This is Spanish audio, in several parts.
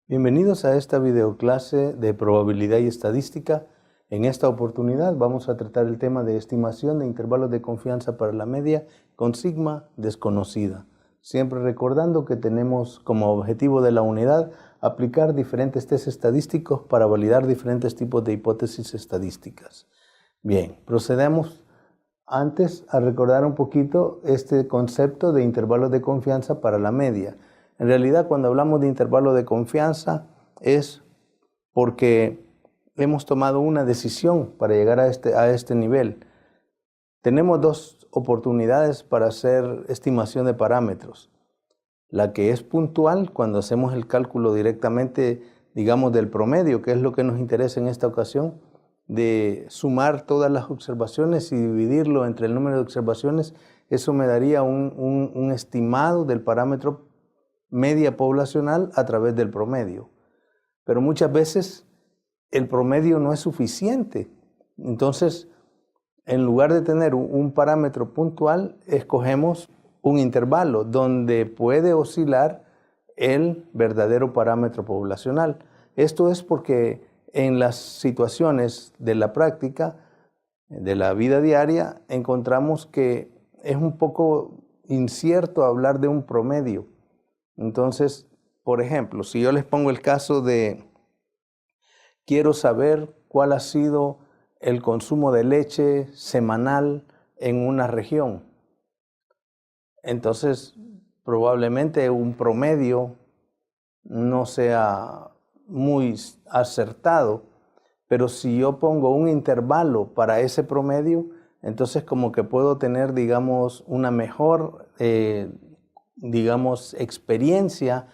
Bienvenidos a esta videoclase de probabilidad y estadística. En esta oportunidad vamos a tratar el tema de estimación de intervalos de confianza para la media con sigma desconocida. Siempre recordando que tenemos como objetivo de la unidad aplicar diferentes test estadísticos para validar diferentes tipos de hipótesis estadísticas. Bien, procedemos antes a recordar un poquito este concepto de intervalos de confianza para la media. En realidad, cuando hablamos de intervalo de confianza es porque hemos tomado una decisión para llegar a este nivel. Tenemos dos oportunidades para hacer estimación de parámetros. La que es puntual, cuando hacemos el cálculo directamente, digamos, del promedio, que es lo que nos interesa en esta ocasión, de sumar todas las observaciones y dividirlo entre el número de observaciones, eso me daría un estimado del parámetro media poblacional a través del promedio. Pero muchas veces el promedio no es suficiente. Entonces, en lugar de tener un parámetro puntual, escogemos un intervalo donde puede oscilar el verdadero parámetro poblacional. Esto es porque en las situaciones de la práctica, de la vida diaria, encontramos que es un poco incierto hablar de un promedio. Entonces, por ejemplo, si yo les pongo el caso de quiero saber cuál ha sido el consumo de leche semanal en una región, entonces probablemente un promedio no sea muy acertado, pero si yo pongo un intervalo para ese promedio, entonces como que puedo tener, digamos, una mejor, experiencia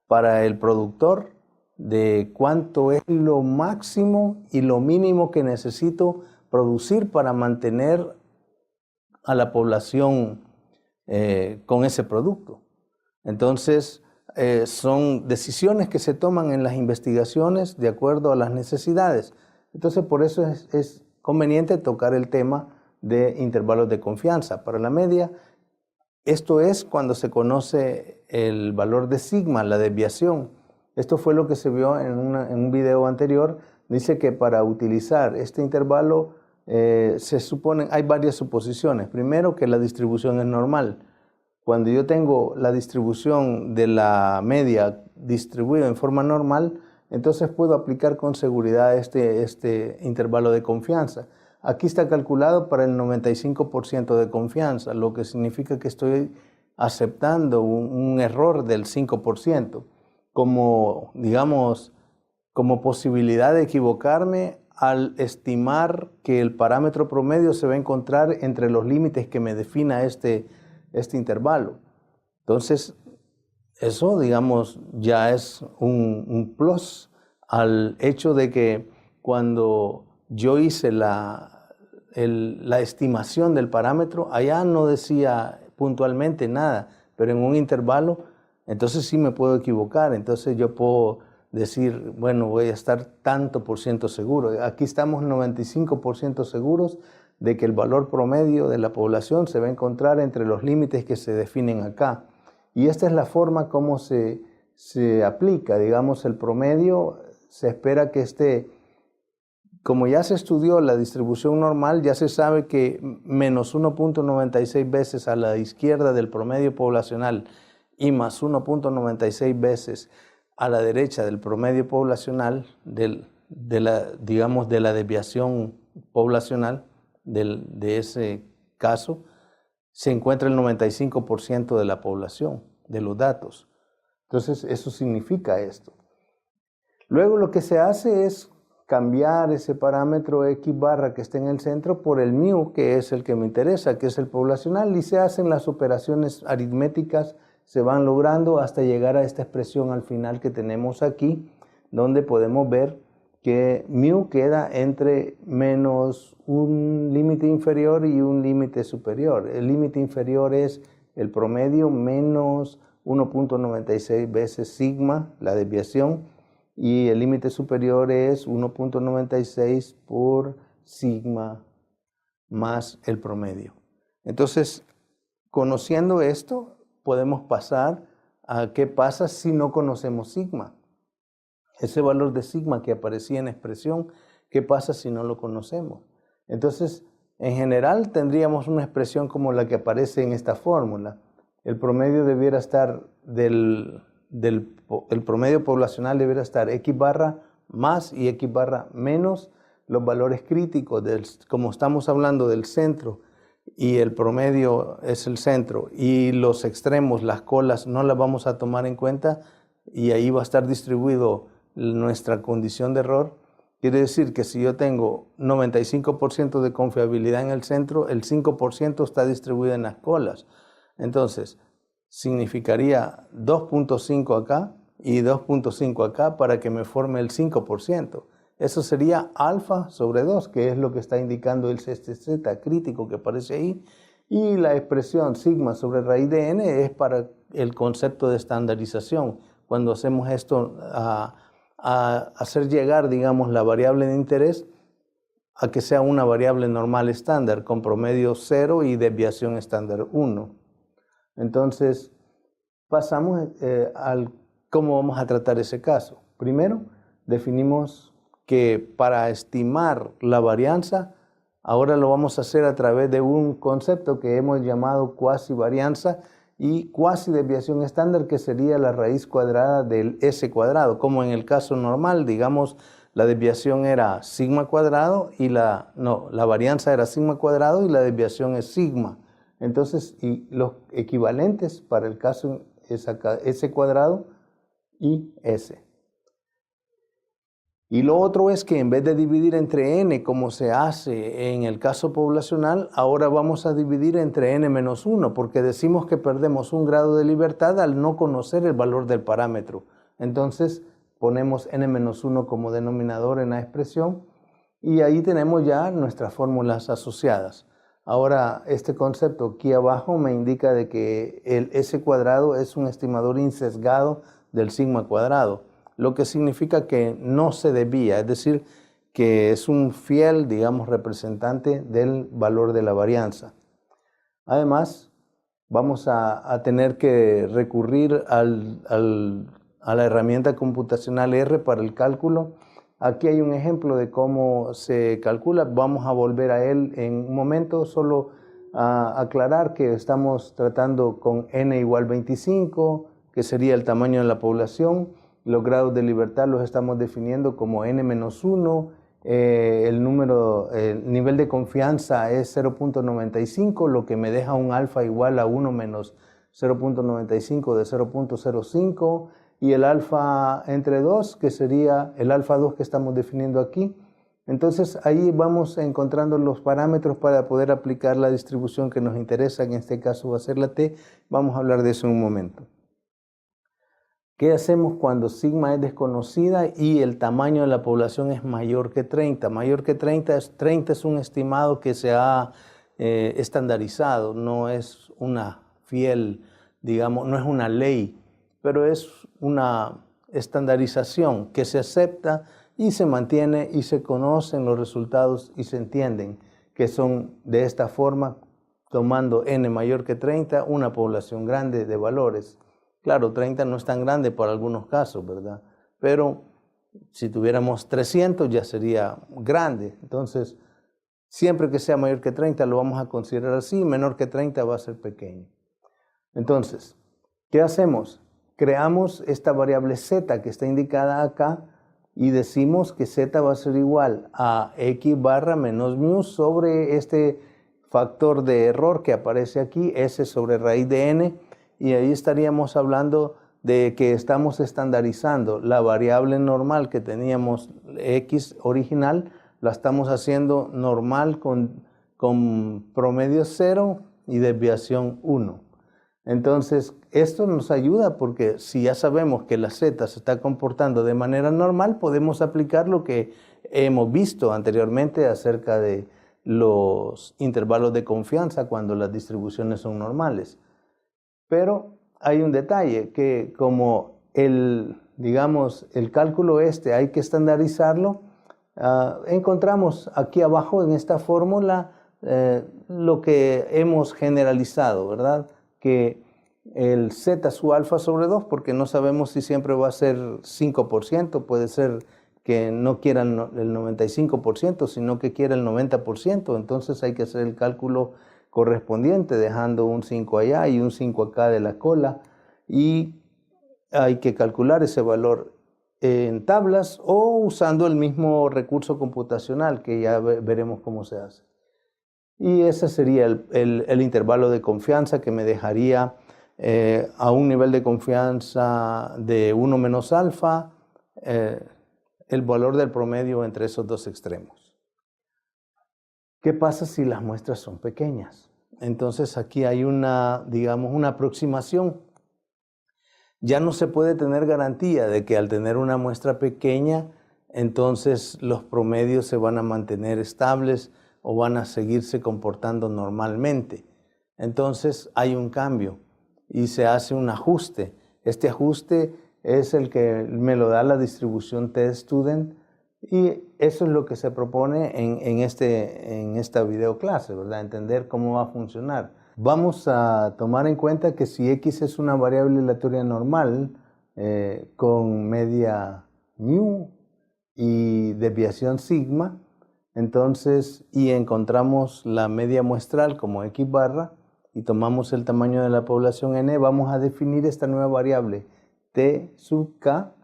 para el productor de cuánto es lo máximo y lo mínimo que necesito producir para mantener a la población con ese producto. Entonces, son decisiones que se toman en las investigaciones de acuerdo a las necesidades. Entonces, por eso es conveniente tocar el tema de intervalos de confianza. Para la media, esto es cuando se conoce el valor de sigma, la desviación. Esto fue lo que se vio en un video anterior. Dice que para utilizar este intervalo hay varias suposiciones. Primero, que la distribución es normal. Cuando yo tengo la distribución de la media distribuida en forma normal, entonces puedo aplicar con seguridad este intervalo de confianza. Aquí está calculado para el 95% de confianza, lo que significa que estoy aceptando un error del 5% como, digamos, como posibilidad de equivocarme al estimar que el parámetro promedio se va a encontrar entre los límites que me defina este intervalo. Entonces, eso, digamos, ya es un plus al hecho de que cuando yo hice la estimación del parámetro, allá no decía puntualmente nada, pero en un intervalo, entonces sí me puedo equivocar. Entonces yo puedo decir, bueno, voy a estar tanto por ciento seguro. Aquí estamos 95% seguros de que el valor promedio de la población se va a encontrar entre los límites que se definen acá. Y esta es la forma como se aplica, digamos, el promedio. Se espera que esté, como ya se estudió la distribución normal, ya se sabe que menos 1.96 veces a la izquierda del promedio poblacional y más 1.96 veces a la derecha del promedio poblacional, de la desviación poblacional de ese caso, se encuentra el 95% de la población, de los datos. Entonces, eso significa esto. Luego lo que se hace es cambiar ese parámetro X barra que está en el centro por el mu, que es el que me interesa, que es el poblacional, y se hacen las operaciones aritméticas, se van logrando hasta llegar a esta expresión al final que tenemos aquí, donde podemos ver que mu queda entre menos un límite inferior y un límite superior. El límite inferior es el promedio menos 1.96 veces sigma, la desviación, y el límite superior es 1.96 por sigma más el promedio. Entonces, conociendo esto, podemos pasar a qué pasa si no conocemos sigma. ese valor de sigma que aparecía en expresión, ¿qué pasa si no lo conocemos? Entonces, en general tendríamos una expresión como la que aparece en esta fórmula. El promedio debiera estar el promedio poblacional debiera estar X barra más y X barra menos los valores críticos, como estamos hablando del centro y el promedio es el centro y los extremos, las colas, no las vamos a tomar en cuenta y ahí va a estar distribuido nuestra condición de error. Quiere decir que si yo tengo 95% de confiabilidad en el centro, el 5% está distribuido en las colas. Entonces, significaría 2.5 acá y 2.5 acá para que me forme el 5%. Eso sería alfa sobre 2, que es lo que está indicando el z crítico que aparece ahí. Y la expresión sigma sobre raíz de n es para el concepto de estandarización. Cuando hacemos esto a hacer llegar, digamos, la variable de interés a que sea una variable normal estándar con promedio 0 y desviación estándar 1. Entonces, pasamos al cómo vamos a tratar ese caso. Primero, definimos que para estimar la varianza, ahora lo vamos a hacer a través de un concepto que hemos llamado cuasi varianza y cuasi desviación estándar, que sería la raíz cuadrada del S cuadrado. Como en el caso normal, digamos, la desviación era sigma cuadrado y la varianza era sigma cuadrado y la desviación es sigma. Entonces, y los equivalentes para el caso es acá S cuadrado y S. Y lo otro es que en vez de dividir entre n como se hace en el caso poblacional, ahora vamos a dividir entre n menos 1, porque decimos que perdemos un grado de libertad al no conocer el valor del parámetro. Entonces ponemos n menos 1 como denominador en la expresión y ahí tenemos ya nuestras fórmulas asociadas. Ahora este concepto aquí abajo me indica de que el S cuadrado es un estimador insesgado del sigma cuadrado, lo que significa que no se desvía, es decir, que es un fiel, digamos, representante del valor de la varianza. Además, vamos a tener que recurrir a la herramienta computacional R para el cálculo. Aquí hay un ejemplo de cómo se calcula, vamos a volver a él en un momento, solo a aclarar que estamos tratando con n igual 25, que sería el tamaño de la población. Los grados de libertad los estamos definiendo como n-1, el nivel de confianza es 0.95, lo que me deja un alfa igual a 1 menos 0.95 de 0.05, y el alfa entre 2, que sería el alfa 2 que estamos definiendo aquí. Entonces ahí vamos encontrando los parámetros para poder aplicar la distribución que nos interesa, en este caso va a ser la t. Vamos a hablar de eso en un momento. ¿Qué hacemos cuando sigma es desconocida y el tamaño de la población es mayor que 30? Mayor que 30 es un estimado que se ha estandarizado, no es una fiel, digamos, no es una ley, pero es una estandarización que se acepta y se mantiene y se conocen los resultados y se entienden que son de esta forma, tomando n mayor que 30, una población grande de valores. Claro, 30 no es tan grande para algunos casos, ¿verdad? Pero si tuviéramos 300 ya sería grande. Entonces, siempre que sea mayor que 30 lo vamos a considerar así, menor que 30 va a ser pequeño. Entonces, ¿qué hacemos? Creamos esta variable z que está indicada acá y decimos que z va a ser igual a x barra menos mu sobre este factor de error que aparece aquí, s sobre raíz de n, y ahí estaríamos hablando de que estamos estandarizando la variable normal que teníamos x original, la estamos haciendo normal con promedio 0 y desviación 1. Entonces, esto nos ayuda porque si ya sabemos que la z se está comportando de manera normal, podemos aplicar lo que hemos visto anteriormente acerca de los intervalos de confianza cuando las distribuciones son normales. Pero hay un detalle, que como digamos, el cálculo hay que estandarizarlo, encontramos aquí abajo en esta fórmula lo que hemos generalizado, ¿verdad? Que el Z su alfa sobre 2, porque no sabemos si siempre va a ser 5%, puede ser que no quiera el 95%, sino que quiera el 90%, entonces hay que hacer el cálculo correspondiente, dejando un 5 allá y un 5 acá de la cola, y hay que calcular ese valor en tablas o usando el mismo recurso computacional, que ya veremos cómo se hace. Y ese sería el intervalo de confianza que me dejaría a un nivel de confianza de 1 menos alfa, el valor del promedio entre esos dos extremos. ¿Qué pasa si las muestras son pequeñas? Entonces aquí hay digamos, una aproximación. Ya no se puede tener garantía de que al tener una muestra pequeña, entonces los promedios se van a mantener estables o van a seguirse comportando normalmente. Entonces hay un cambio y se hace un ajuste. Este ajuste es el que me lo da la distribución T-Student, y eso es lo que se propone en esta videoclase, ¿verdad? Entender cómo va a funcionar. Vamos a tomar en cuenta que si X es una variable aleatoria normal con media mu y desviación sigma, entonces, y encontramos la media muestral como X barra y tomamos el tamaño de la población N, vamos a definir esta nueva variable T sub K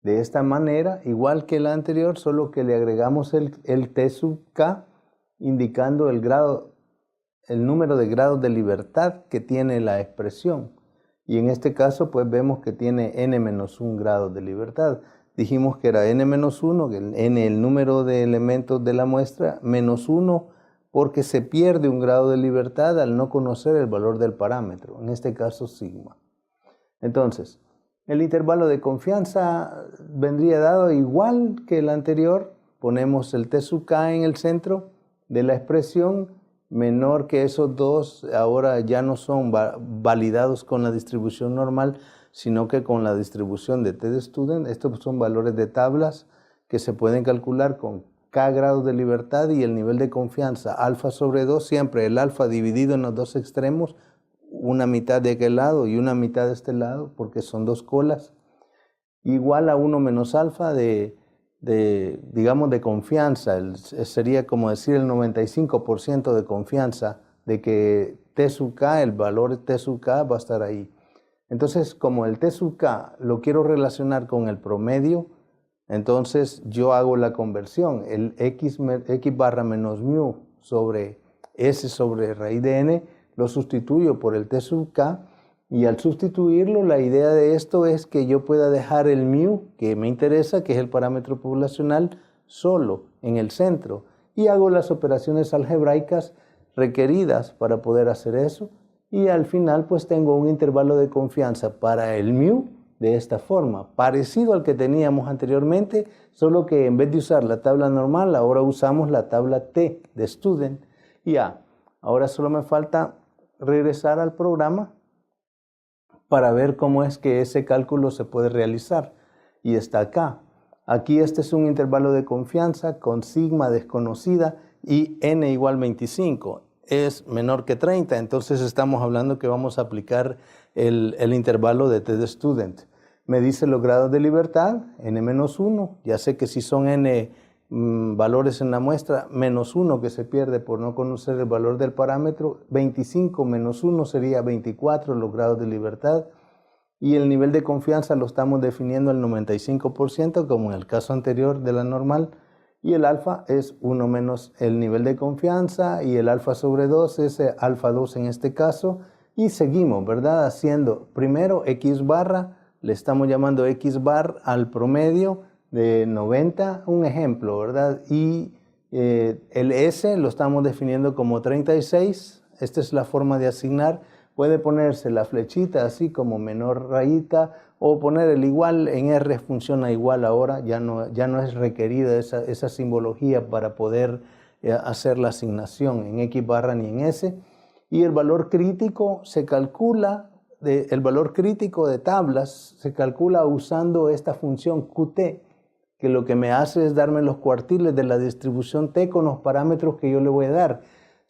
de esta manera, igual que la anterior, solo que le agregamos el T sub K indicando el número de grados de libertad que tiene la expresión. Y en este caso, pues vemos que tiene n-1 grados de libertad. Dijimos que era n-1, que n el número de elementos de la muestra, menos 1, porque se pierde un grado de libertad al no conocer el valor del parámetro, en este caso sigma. Entonces, el intervalo de confianza vendría dado igual que el anterior. Ponemos el T sub K en el centro de la expresión, menor que esos dos, ahora ya no son validados con la distribución normal, sino que con la distribución de T-Student. Estos son valores de tablas que se pueden calcular con K grados de libertad y el nivel de confianza alfa sobre 2, siempre el alfa dividido en los dos extremos, una mitad de aquel lado y una mitad de este lado, porque son dos colas, igual a 1 menos alfa digamos, de confianza. Sería como decir el 95% de confianza de que T sub K, el valor T sub K va a estar ahí. Entonces, como el T sub K lo quiero relacionar con el promedio, entonces yo hago la conversión. El X barra menos mu sobre S sobre raíz de N lo sustituyo por el T sub K, y al sustituirlo, la idea de esto es que yo pueda dejar el mu, que me interesa, que es el parámetro poblacional, solo en el centro, y hago las operaciones algebraicas requeridas para poder hacer eso, y al final pues tengo un intervalo de confianza para el mu de esta forma, parecido al que teníamos anteriormente, solo que en vez de usar la tabla normal, ahora usamos la tabla T de Student. Y ahora solo me falta regresar al programa para ver cómo es que ese cálculo se puede realizar. Y está acá. Aquí este es un intervalo de confianza con sigma desconocida y n igual 25. Es menor que 30, entonces estamos hablando que vamos a aplicar el intervalo de T-Student. Me dice los grados de libertad, n-1. Ya sé que si son n valores en la muestra, menos 1 que se pierde por no conocer el valor del parámetro, 25 menos 1 sería 24 los grados de libertad, y el nivel de confianza lo estamos definiendo al 95%, como en el caso anterior de la normal, y el alfa es 1 menos el nivel de confianza, y el alfa sobre 2 es alfa 2 en este caso, y seguimos, ¿verdad? Haciendo primero X barra, le estamos llamando X bar al promedio de 90, un ejemplo, ¿verdad? Y el S lo estamos definiendo como 36, esta es la forma de asignar. Puede ponerse la flechita así como menor rayita, o poner el igual, en R funciona igual ahora, ya no es requerida esa simbología para poder hacer la asignación en X barra ni en S. Y el valor crítico se calcula, el valor crítico de tablas se calcula usando esta función Qt, que lo que me hace es darme los cuartiles de la distribución T con los parámetros que yo le voy a dar.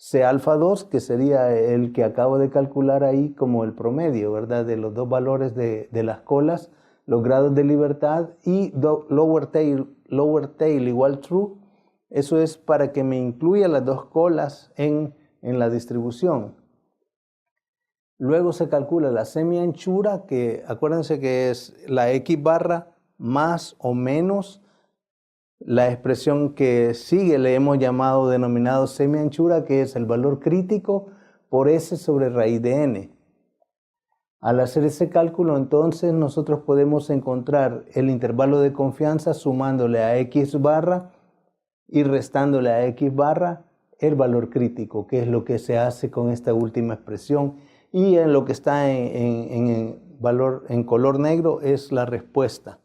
C alfa 2, que sería el que acabo de calcular ahí como el promedio, ¿verdad? De los dos valores de las colas, los grados de libertad, y lower tail igual true. Eso es para que me incluya las dos colas en la distribución. Luego se calcula la semi-anchura, que acuérdense que es la X barra más o menos la expresión que sigue, le hemos denominado semi-anchura, que es el valor crítico por S sobre raíz de n. Al hacer ese cálculo, entonces, nosotros podemos encontrar el intervalo de confianza sumándole a X barra y restándole a X barra el valor crítico, que es lo que se hace con esta última expresión. Y en lo que está en color negro es la respuesta.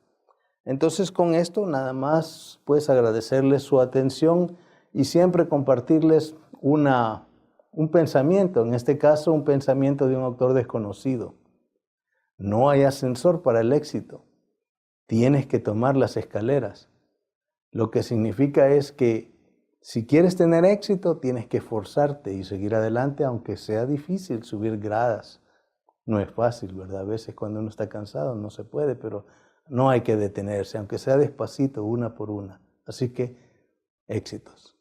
Entonces, con esto nada más pues agradecerles su atención y siempre compartirles un pensamiento, en este caso un pensamiento de un autor desconocido. No hay ascensor para el éxito, tienes que tomar las escaleras. Lo que significa es que si quieres tener éxito, tienes que esforzarte y seguir adelante, aunque sea difícil subir gradas. No es fácil, ¿verdad? A veces cuando uno está cansado no se puede, pero no hay que detenerse, aunque sea despacito, una por una. Así que, éxitos.